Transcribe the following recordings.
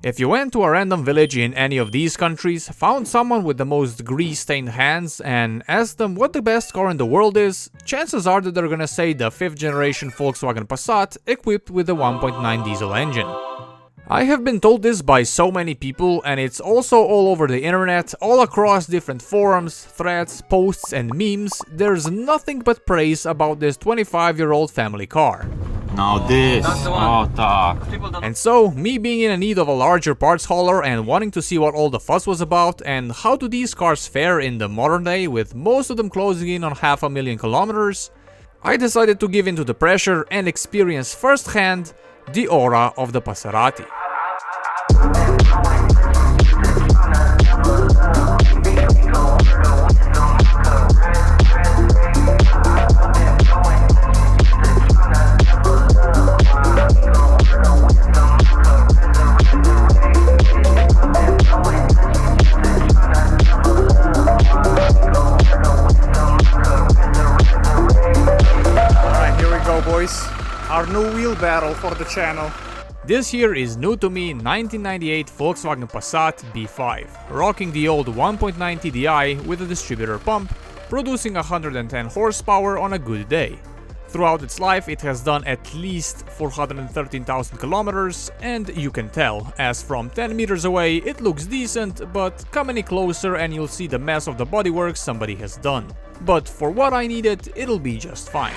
If you went to a random village in any of these countries, found someone with the most grease-stained hands and asked them what the best car in the world is, chances are that they're gonna say the 5th generation Volkswagen Passat equipped with a 1.9 diesel engine. I have been told this by so many people, and it's also all over the internet, all across different forums, threads, posts and memes. There's nothing but praise about this 25-year-old family car. Now this, oh tak. And so, me being in need of a larger parts hauler and wanting to see what all the fuss was about and how do these cars fare in the modern day with most of them closing in on 500,000 kilometers, I decided to give in to the pressure and experience firsthand the aura of the Passerati. Our new wheel battle for the channel. This here is new to me 1998 Volkswagen Passat B5, rocking the old 1.9 TDI with a distributor pump, producing 110 horsepower on a good day. Throughout its life it has done at least 413,000 kilometers, and you can tell, as from 10 meters away it looks decent, but come any closer and you'll see the mess of the bodywork somebody has done. But for what I needed, it'll be just fine.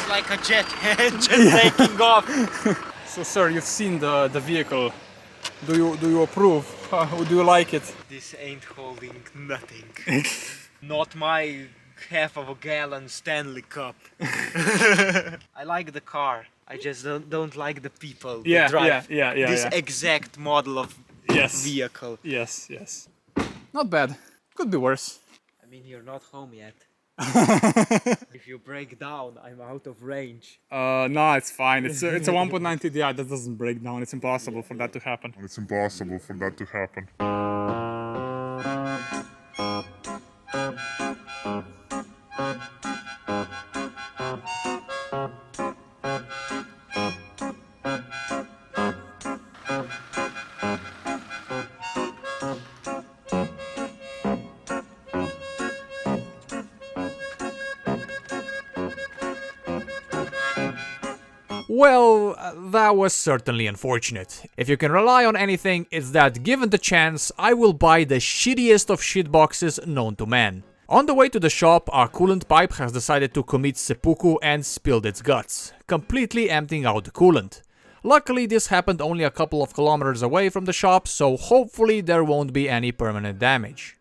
Like a jet engine taking off. So sir, you've seen the vehicle. Do you approve? Do you like it? This ain't holding nothing. Not my half of a gallon Stanley Cup. I like the car. I just don't like the people that drive this exact model of vehicle. Yes. Not bad. Could be worse. I mean, you're not home yet. If you break down, I'm out of range. No, it's fine. It's a 1.9 TDI that doesn't break down. It's impossible for that to happen. Well, that was certainly unfortunate. If you can rely on anything, it's that given the chance, I will buy the shittiest of shitboxes known to man. On the way to the shop, our coolant pipe has decided to commit seppuku and spilled its guts, completely emptying out the coolant. Luckily, this happened only a couple of kilometers away from the shop, so hopefully there won't be any permanent damage.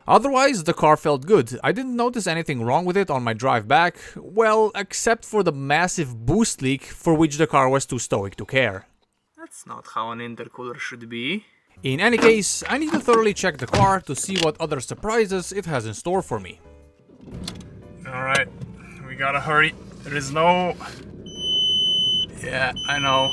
Otherwise, the car felt good. I didn't notice anything wrong with it on my drive back, well, except for the massive boost leak for which the car was too stoic to care. That's not how an intercooler should be. In any case, I need to thoroughly check the car to see what other surprises it has in store for me. Alright, we gotta hurry. There is no... Yeah, I know.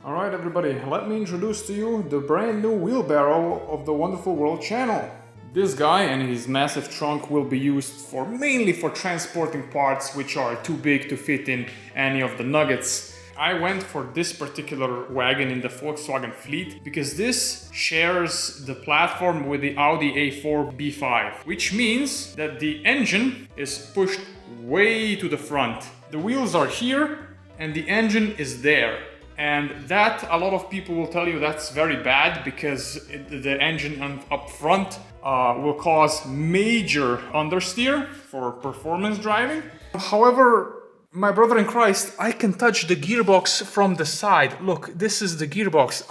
Alright everybody, let me introduce to you the brand new wheelbarrow of the Wonderful World channel. This guy and his massive trunk will be used mainly for transporting parts which are too big to fit in any of the nuggets. I went for this particular wagon in the Volkswagen fleet because this shares the platform with the Audi A4 B5, which means that the engine is pushed way to the front. The wheels are here and the engine is there. And that, a lot of people will tell you that's very bad because the engine up front will cause major understeer for performance driving. However, my brother in Christ, I can touch the gearbox from the side. Look, this is the gearbox.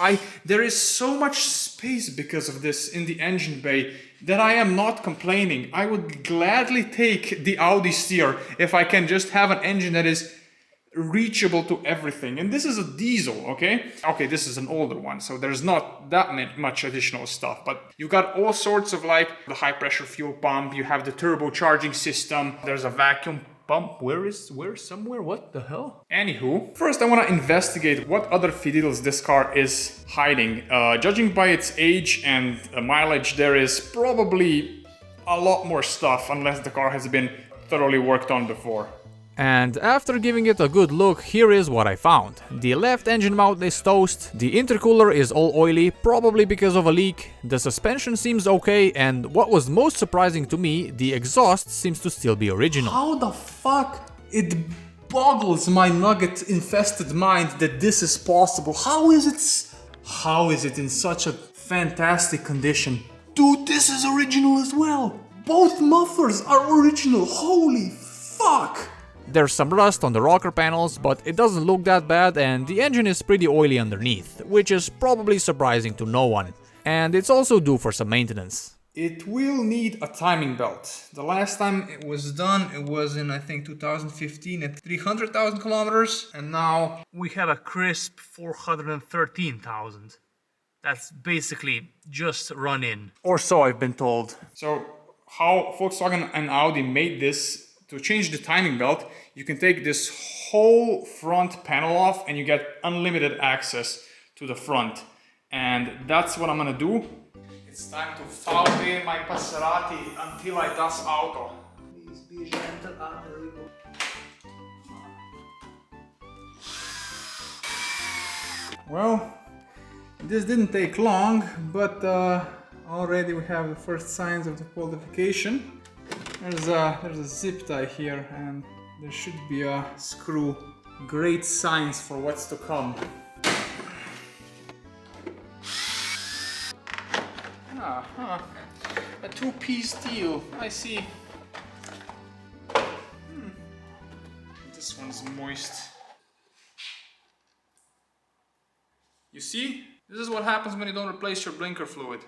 There is so much space because of this in the engine bay that I am not complaining. I would gladly take the Audi steer if I can just have an engine that is reachable to everything. And this is a diesel, okay? Okay, this is an older one, so there's not that much additional stuff, but you got all sorts of like the high pressure fuel pump, you have the turbocharging system, there's a vacuum pump. Where somewhere? What the hell? Anywho, first I want to investigate what other fiddles this car is hiding. Judging by its age and mileage, there is probably a lot more stuff unless the car has been thoroughly worked on before. And after giving it a good look, here is what I found. The left engine mount is toast, the intercooler is all oily, probably because of a leak, the suspension seems okay, and what was most surprising to me, the exhaust seems to still be original. How the fuck? It boggles my nugget-infested mind that this is possible. How is it in such a fantastic condition? Dude, this is original as well! Both mufflers are original, holy fuck! There's some rust on the rocker panels, but it doesn't look that bad, and the engine is pretty oily underneath, which is probably surprising to no one. And it's also due for some maintenance. It will need a timing belt. The last time it was done, it was in I think 2015 at 300,000 kilometers, and now we have a crisp 413,000. That's basically just run in. Or so I've been told. So how Volkswagen and Audi made this, to change the timing belt, you can take this whole front panel off and you get unlimited access to the front. And that's what I'm gonna do. It's time to foul in my Passerati until I das Auto. Please be gentle, there we go. Well, this didn't take long, but already we have the first signs of the qualification. There's a zip tie here, and there should be a screw. Great signs for what's to come. A two-piece deal. I see. This one's moist. You see? This is what happens when you don't replace your blinker fluid.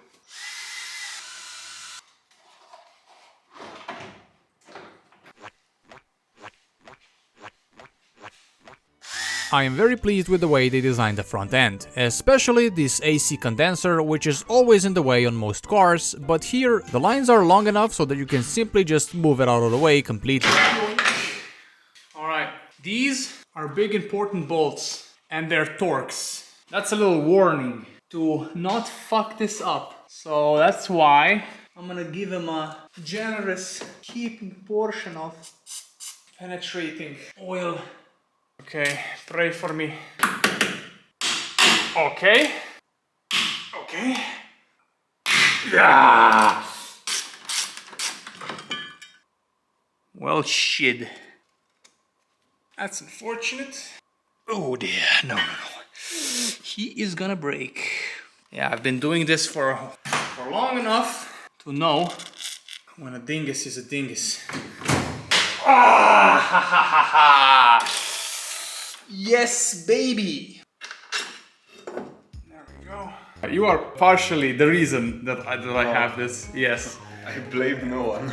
I am very pleased with the way they designed the front end, especially this AC condenser, which is always in the way on most cars, but here the lines are long enough so that you can simply just move it out of the way completely. Alright, these are big important bolts, and they're Torx. That's a little warning to not fuck this up. So that's why I'm gonna give them a generous keeping portion of penetrating oil. Okay, pray for me. Okay. Okay. Yeah. Well, shit. That's unfortunate. Oh dear, no. He is gonna break. Yeah, I've been doing this for long enough to know when a dingus is a dingus. Ah, ha, ha, ha, ha. Yes, baby! There we go. You are partially the reason that I have this, yes. I blame no one.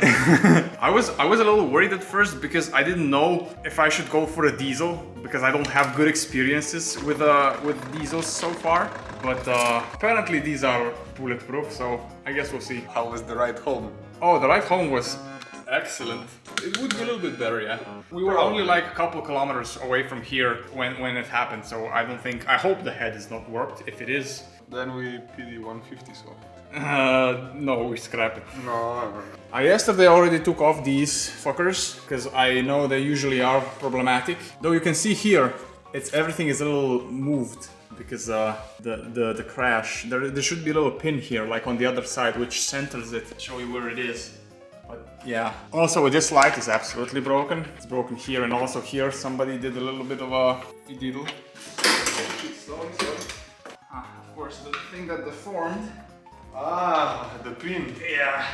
I was a little worried at first because I didn't know if I should go for a diesel, because I don't have good experiences with diesels so far. But apparently these are bulletproof, so I guess we'll see. How was the ride home? Oh, the ride home was excellent. It would be a little bit better, yeah. We were only like a couple kilometers away from here when it happened, so I hope the head is not warped. If it is, then we PD 150 so. No, we scrap it. No. I yesterday already took off these fuckers, because I know they usually are problematic. Though you can see here, everything is a little moved, because the crash. There should be a little pin here, like on the other side, which centers it, show you where it is. But yeah. Also, this light is absolutely broken. It's broken here and also here. Somebody did a little bit of a diddle. Of course, the thing that deformed. Ah, the pin. Yeah,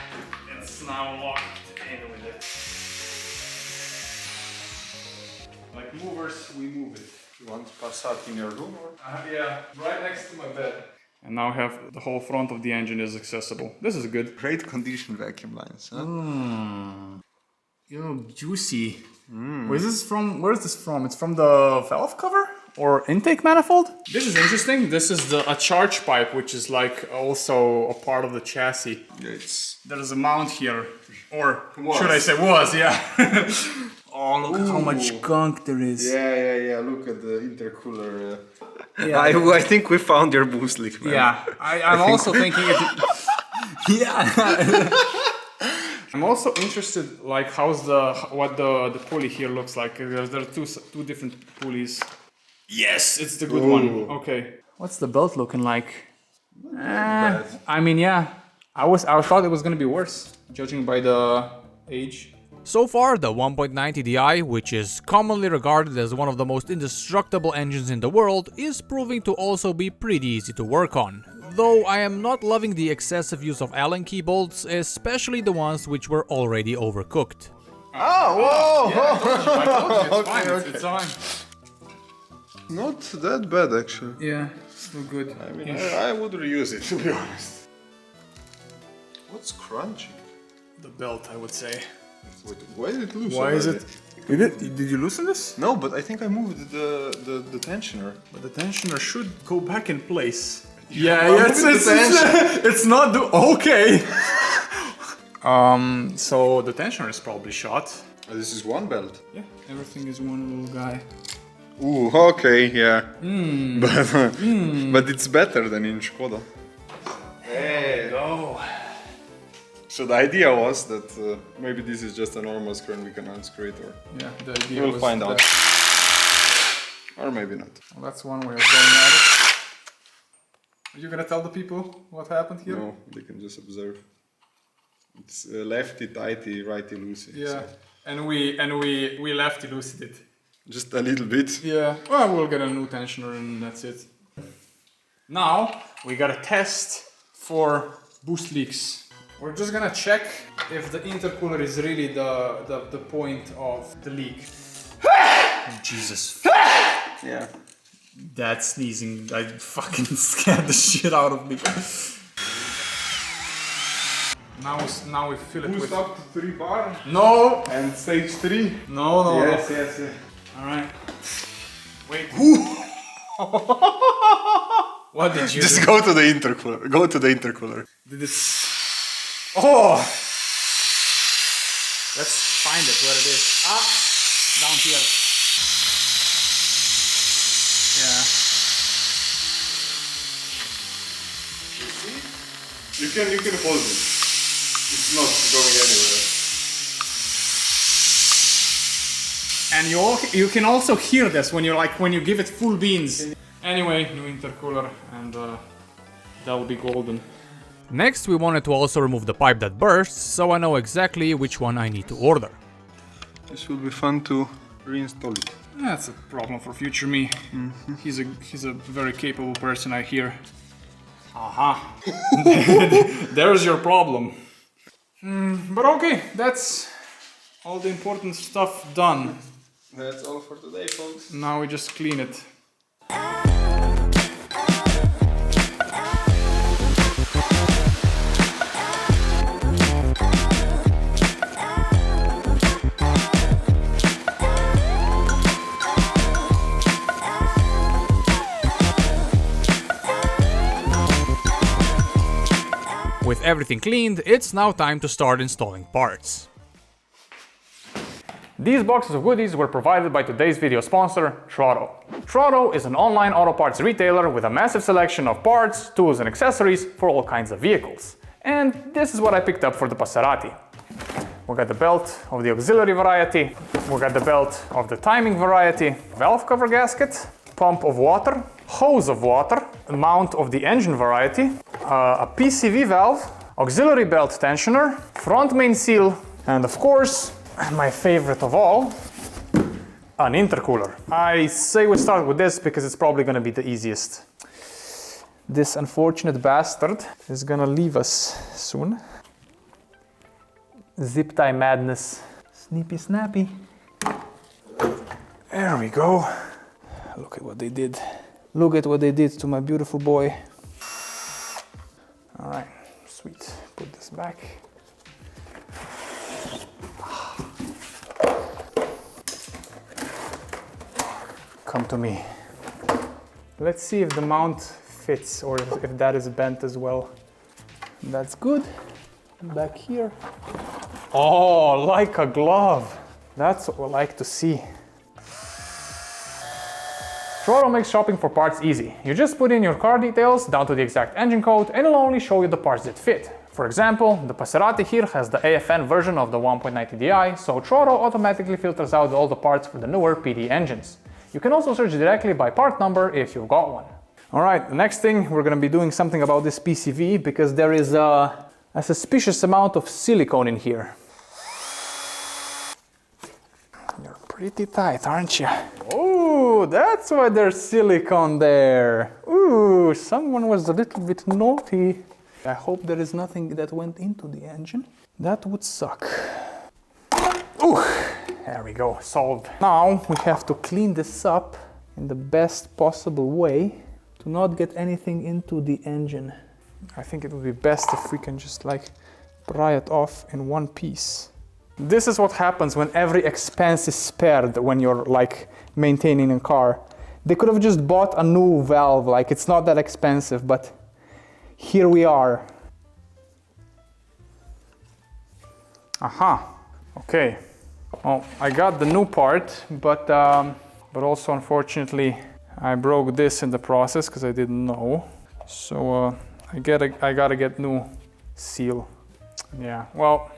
it's now locked in with it. Like movers, we move it. You want Passat in your room or? Yeah, right next to my bed. And now I have the whole front of the engine is accessible. This is good. Great condition vacuum lines, huh? Yo, juicy. Where is this from? It's from the valve cover? Or intake manifold? This is interesting. This is a charge pipe, which is like also a part of the chassis. Yeah, There's a mount here. Or should I say was, yeah. Oh, look how much gunk there is. Yeah. Look at the intercooler. Yeah, I think we found your boost leak, man. Yeah, I'm also thinking it. Yeah. I'm also interested, like, what the pulley here looks like. There are two different pulleys. Yes, it's the good one. Okay. What's the belt looking like? I mean, yeah. I thought it was gonna be worse, judging by the age. So far, the 1.9 TDI, which is commonly regarded as one of the most indestructible engines in the world, is proving to also be pretty easy to work on. Though I am not loving the excessive use of Allen key bolts, especially the ones which were already overcooked. Oh, whoa! Yeah, I told you, it's fine. Okay. It's fine. Not that bad, actually. Yeah, still good. I mean, I would reuse it, to be honest. What's crunchy? The belt, I would say. Wait, why did it lose? Why is already? it? Did you loosen this? No, but I think I moved the tensioner. But the tensioner should go back in place. Yeah, it's not okay. So the tensioner is probably shot. This is one belt. Yeah, everything is one little guy. Ooh, okay, yeah. But it's better than in Skoda. Hey, go. So the idea was that maybe this is just a normal screw and we can unscrew it, or Yeah, the idea we'll was find out. that- Or maybe not. Well, that's one way of going at it. Are you gonna tell the people what happened here? No, they can just observe. It's lefty tighty, righty loosey. Yeah, so and we left elucidate it. just a little bit. Yeah, well, we'll get a new tensioner and that's it. Now we gotta test for boost leaks. We're just gonna check if the intercooler is really the point of the leak. Jesus. Yeah. That sneezing, I fucking scared the shit out of me. Now we fill it Boost with... up to 3 bar No! and stage 3. No. Yes. Alright. Wait. What did you Just do? go to the intercooler. Go to the intercooler. Did it... Oh! Let's find it where it is. Down here. Yeah. You can hold it. It's not going anywhere. And you can also hear this when you give it full beans. Anyway, new intercooler and that'll be golden. Next, we wanted to also remove the pipe that bursts, so I know exactly which one I need to order. This will be fun to reinstall it. That's a problem for future me. He's a very capable person, I hear. Aha. There's your problem. But okay, that's all the important stuff done. That's all for today, folks. Now we just clean it. With everything cleaned, it's now time to start installing parts. These boxes of goodies were provided by today's video sponsor, Trotto. Trotto is an online auto parts retailer with a massive selection of parts, tools and accessories for all kinds of vehicles. And this is what I picked up for the Passerati. We got the belt of the auxiliary variety, we got the belt of the timing variety, valve cover gasket, pump of water, hose of water, a mount of the engine variety, a PCV valve, auxiliary belt tensioner, front main seal, and of course, my favorite of all, an intercooler. I say we start with this because it's probably gonna be the easiest. This unfortunate bastard is gonna leave us soon. Zip tie madness. Snippy snappy. There we go. Look at what they did. Look at what they did to my beautiful boy. All right, sweet. Put this back. Come to me. Let's see if the mount fits or if that is bent as well. That's good. Back here. Oh, like a glove. That's what we like to see. Trotto makes shopping for parts easy. You just put in your car details down to the exact engine code and it'll only show you the parts that fit. For example, the Passat here has the AFN version of the 1.90 Di, so Trotto automatically filters out all the parts for the newer PD engines. You can also search directly by part number if you've got one. Alright, the next thing, we're gonna be doing something about this PCV because there is a suspicious amount of silicone in here. You're pretty tight, aren't you? Oh, that's why there's silicone there. Ooh, someone was a little bit naughty. I hope there is nothing that went into the engine. That would suck. Ooh, there we go, solved. Now we have to clean this up in the best possible way to not get anything into the engine. I think it would be best if we can just like pry it off in one piece. This is what happens when every expense is spared when you're like maintaining a car. They could have just bought a new valve, like it's not that expensive, but here we are. Aha, okay. Well, I got the new part, but also unfortunately I broke this in the process because I didn't know. So I gotta get new seal. Yeah, well,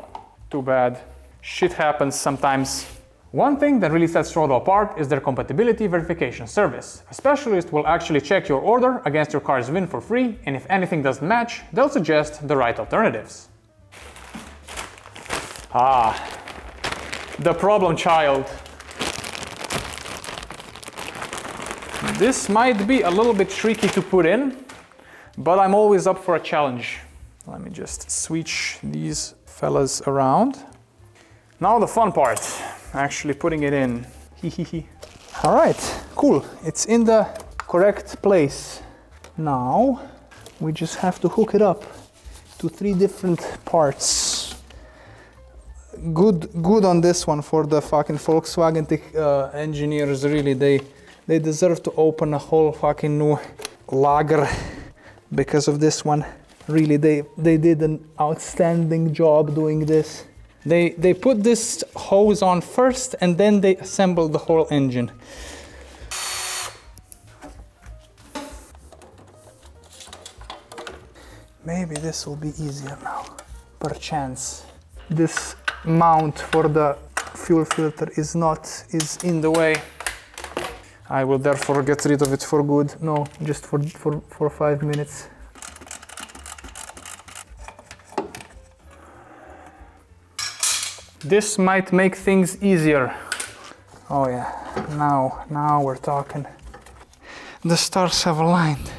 too bad. Shit happens sometimes. One thing that really sets Trotto apart is their compatibility verification service. A specialist will actually check your order against your car's VIN for free, and if anything doesn't match, they'll suggest the right alternatives. Ah, the problem child. This might be a little bit tricky to put in, but I'm always up for a challenge. Let me just switch these fellas around. Now the fun part, actually putting it in. All right, cool. It's in the correct place. Now we just have to hook it up to 3 different parts. Good on this one for the fucking Volkswagen engineers. Really, they deserve to open a whole fucking new lager because of this one. Really, they did an outstanding job doing this. They put this hose on first and then they assembled the whole engine. Maybe this will be easier now, perchance. This mount for the fuel filter is in the way. I will therefore get rid of it for good. No, just for 5 minutes. This might make things easier. Oh yeah, now we're talking. The stars have aligned.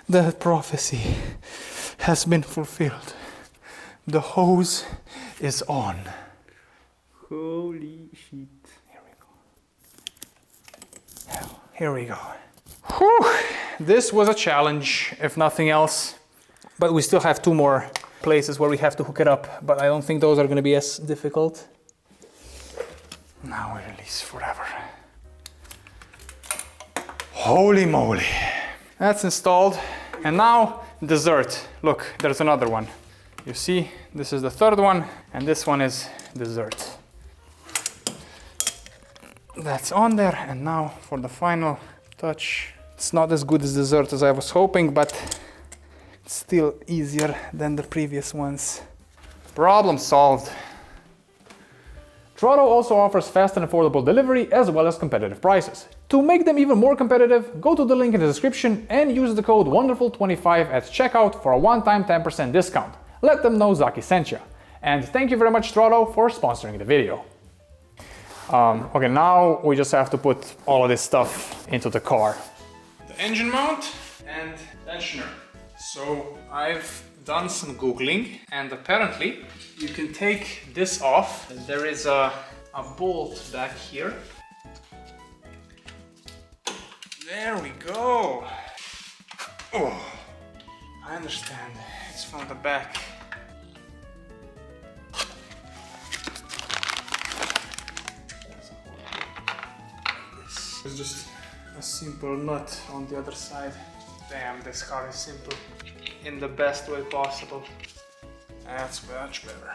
The prophecy has been fulfilled. The hose is on. Holy shit. Here we go. Whew. This was a challenge, if nothing else. But we still have 2 more places where we have to hook it up, but I don't think those are going to be as difficult. Now we release forever. Holy moly. That's installed. And now dessert. Look, there's another one. You see, this is the 3rd one, and this one is dessert. That's on there, and now for the final touch. It's not as good as dessert as I was hoping, but it's still easier than the previous ones. Problem solved. Trotto also offers fast and affordable delivery as well as competitive prices. To make them even more competitive, go to the link in the description and use the code WONDERFUL25 at checkout for a one-time 10% discount. Let them know Zaki sent you. And thank you very much Trotto for sponsoring the video. Okay, now we just have to put all of this stuff into the car. The engine mount and tensioner. So I've done some googling, and apparently you can take this off. There is a bolt back here. There we go. Oh, I understand. It's from the back. This is just a simple nut on the other side. Damn, this car is simple in the best way possible. That's much better.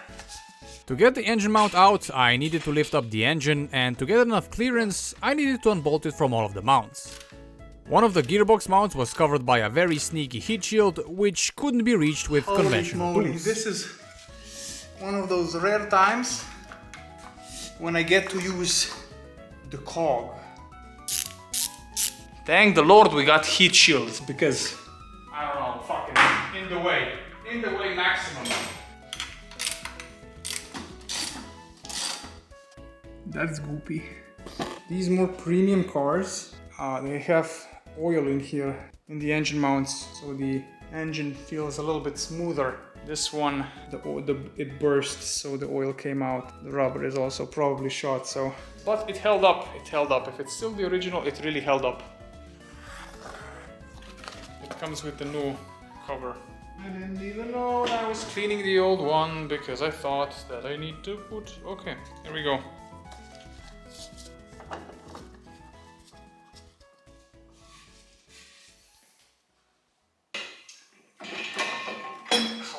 To get the engine mount out, I needed to lift up the engine, and to get enough clearance, I needed to unbolt it from all of the mounts. One of the gearbox mounts was covered by a very sneaky heat shield, which couldn't be reached with conventional tools. This is one of those rare times when I get to use the cog. Thank the Lord we got heat shields, because I don't know, fucking in the way maximum. That's goopy. These more premium cars, they have oil in here in the engine mounts, so the engine feels a little bit smoother. This one, it burst, so the oil came out. The rubber is also probably shot, so... But it held up, If it's still the original, it really held up. It comes with the new cover. I didn't even know I was cleaning the old one, because I thought that I need to put... Okay, here we go.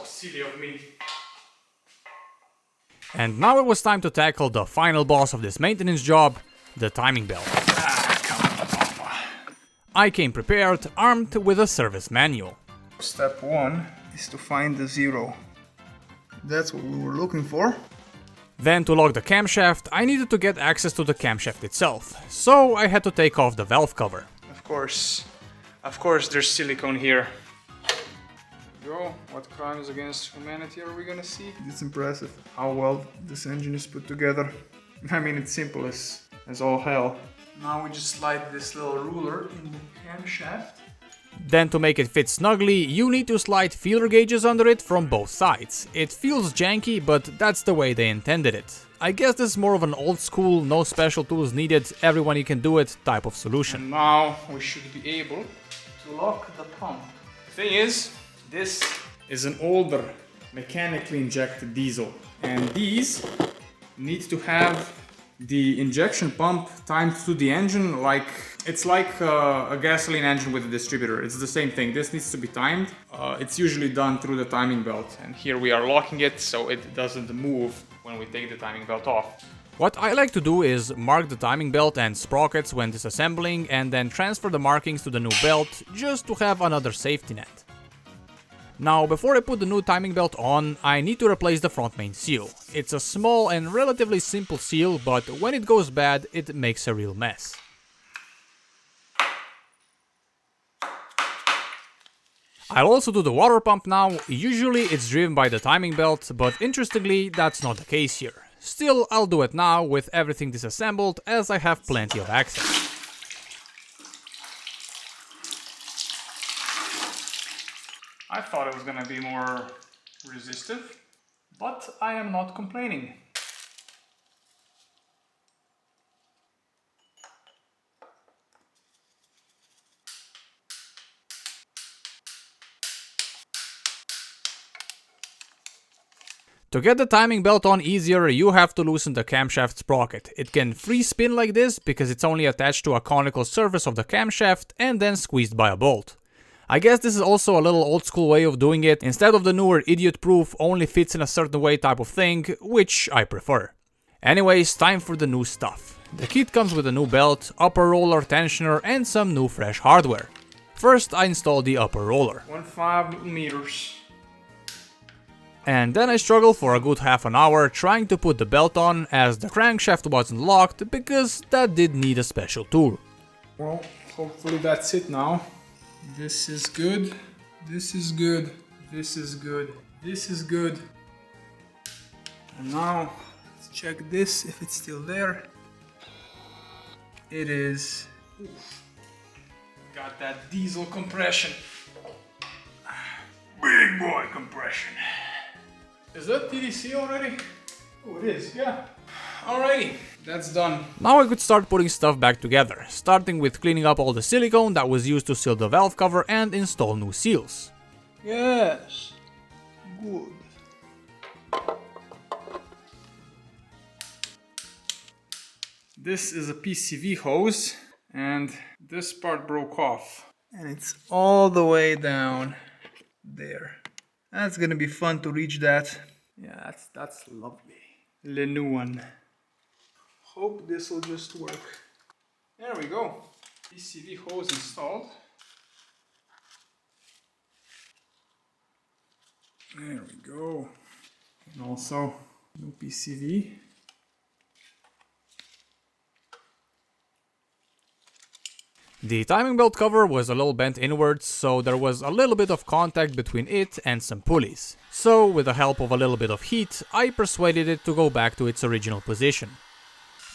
Silly of me. And now it was time to tackle the final boss of this maintenance job, the timing belt. I came prepared, armed with a service manual. Step 1 is to find the zero. That's what we were looking for. Then to lock the camshaft, I needed to get access to the camshaft itself, so I had to take off the valve cover. Of course there's silicone here. Go. What crimes against humanity are we gonna see? It's impressive how well this engine is put together. I mean, it's simple as all hell. Now we just slide this little ruler in the camshaft. Then to make it fit snugly, you need to slide feeler gauges under it from both sides. It feels janky, but that's the way they intended it. I guess this is more of an old school, no special tools needed, everyone you can do it type of solution. And now we should be able to lock the pump. The thing is, this is an older mechanically injected diesel, and these need to have the injection pump timed to the engine like it's like a gasoline engine with a distributor. It's the same thing. This needs to be timed. It's usually done through the timing belt, and here we are locking it so it doesn't move when we take the timing belt off. What I like to do is mark the timing belt and sprockets when disassembling, and then transfer the markings to the new belt just to have another safety net. Now, before I put the new timing belt on, I need to replace the front main seal. It's a small and relatively simple seal, but when it goes bad, it makes a real mess. I'll also do the water pump now. Usually it's driven by the timing belt, but interestingly, that's not the case here. Still, I'll do it now with everything disassembled, as I have plenty of access. I thought it was gonna be more resistive, but I am not complaining. To get the timing belt on easier, you have to loosen the camshaft sprocket. It can free spin like this because it's only attached to a conical surface of the camshaft and then squeezed by a bolt. I guess this is also a little old school way of doing it, instead of the newer idiot-proof only fits in a certain way type of thing, which I prefer. Anyways, time for the new stuff. The kit comes with a new belt, upper roller, tensioner and some new fresh hardware. First I installed the upper roller. 1.5 millimeters. And then I struggled for a good half an hour trying to put the belt on, as the crankshaft wasn't locked, because that did need a special tool. Well, hopefully that's it now. This is good, this is good, this is good, this is good. And now, let's check this, if it's still there. It is. Oof. Got that diesel compression. Big boy compression. Is that TDC already? Oh, it is, yeah. Alrighty, that's done. Now I could start putting stuff back together, starting with cleaning up all the silicone that was used to seal the valve cover and install new seals. Yes, good. This is a PCV hose, and this part broke off. And it's all the way down there. That's gonna be fun to reach that. Yeah, that's lovely. The new one. Hope this will just work. There we go. PCV hose installed. There we go. And also new PCV. The timing belt cover was a little bent inwards, so there was a little bit of contact between it and some pulleys. So, with the help of a little bit of heat, I persuaded it to go back to its original position.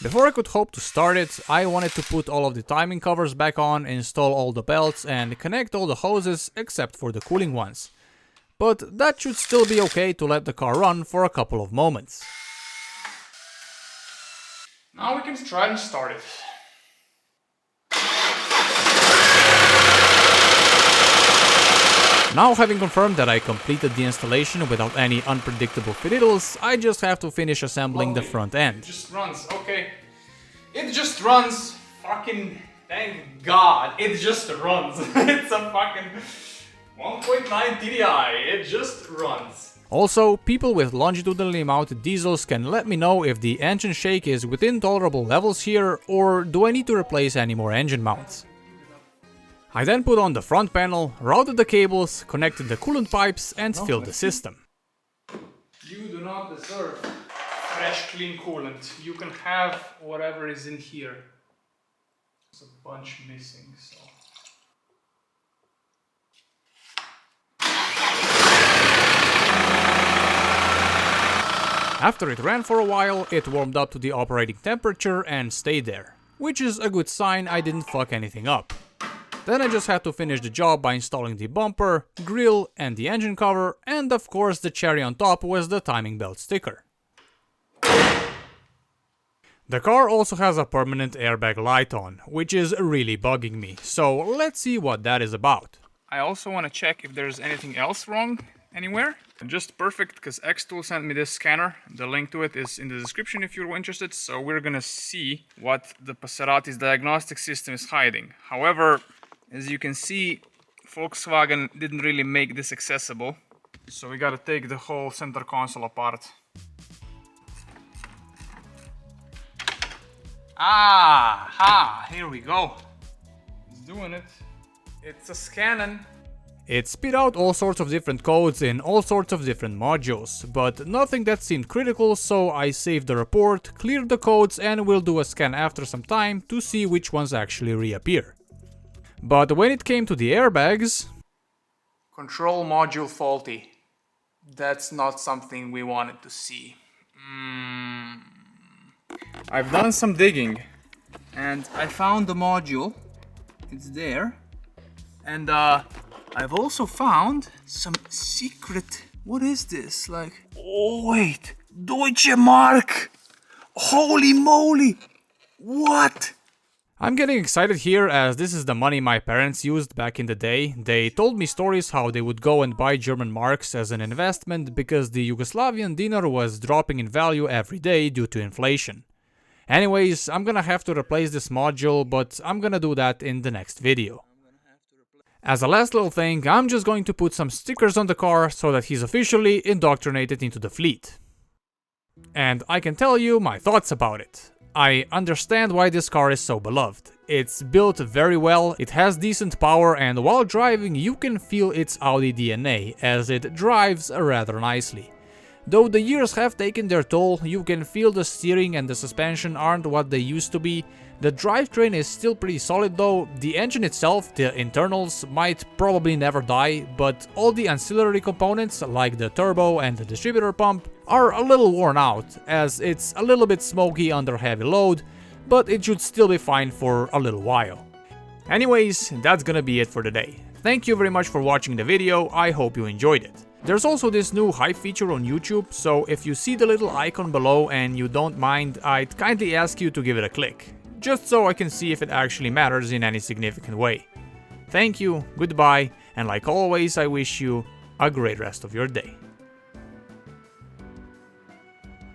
Before I could hope to start it, I wanted to put all of the timing covers back on, install all the belts and connect all the hoses except for the cooling ones. But that should still be okay to let the car run for a couple of moments. Now we can try and start it. Now, having confirmed that I completed the installation without any unpredictable fiddles, I just have to finish assembling the front end. It just runs, okay. It just runs. Fucking thank God, it just runs. It's a fucking 1.9 TDI, it just runs. Also, people with longitudinally mounted diesels can let me know if the engine shake is within tolerable levels here, or do I need to replace any more engine mounts. I then put on the front panel, routed the cables, connected the coolant pipes and filled the system. You do not deserve fresh, clean coolant. You can have whatever is in here. There's a bunch missing, so... After it ran for a while, it warmed up to the operating temperature and stayed there, which is a good sign I didn't fuck anything up. Then I just had to finish the job by installing the bumper, grille and the engine cover, and of course the cherry on top was the timing belt sticker. The car also has a permanent airbag light on, which is really bugging me, so let's see what that is about. I also want to check if there's anything else wrong anywhere. Just perfect, because Xtool sent me this scanner. The link to it is in the description if you're interested, so we're gonna see what the Passerati's diagnostic system is hiding. However, as you can see, Volkswagen didn't really make this accessible. So we gotta take the whole center console apart. Here we go. It's doing it. It's a scanning. It spit out all sorts of different codes in all sorts of different modules, but nothing that seemed critical, so I saved the report, cleared the codes and will do a scan after some time to see which ones actually reappear. But when it came to the airbags... Control module faulty. That's not something we wanted to see. I've done some digging and I found the module. It's there. And I've also found some secret... What is this? Like... Oh wait! Deutsche Mark! Holy moly! What? I'm getting excited here as this is the money my parents used back in the day. They told me stories how they would go and buy German marks as an investment because the Yugoslavian dinar was dropping in value every day due to inflation. Anyways, I'm gonna have to replace this module, but I'm gonna do that in the next video. As a last little thing, I'm just going to put some stickers on the car so that he's officially indoctrinated into the fleet. And I can tell you my thoughts about it. I understand why this car is so beloved. It's built very well, it has decent power, and while driving you can feel its Audi DNA, as it drives rather nicely. Though the years have taken their toll, you can feel the steering and the suspension aren't what they used to be. The drivetrain is still pretty solid though, the engine itself, the internals, might probably never die, but all the ancillary components, like the turbo and the distributor pump, are a little worn out, as it's a little bit smoky under heavy load, but it should still be fine for a little while. Anyways, that's gonna be it for today. Thank you very much for watching the video, I hope you enjoyed it. There's also this new hype feature on YouTube, so if you see the little icon below and you don't mind, I'd kindly ask you to give it a click. Just so I can see if it actually matters in any significant way. Thank you, goodbye, and like always I wish you a great rest of your day.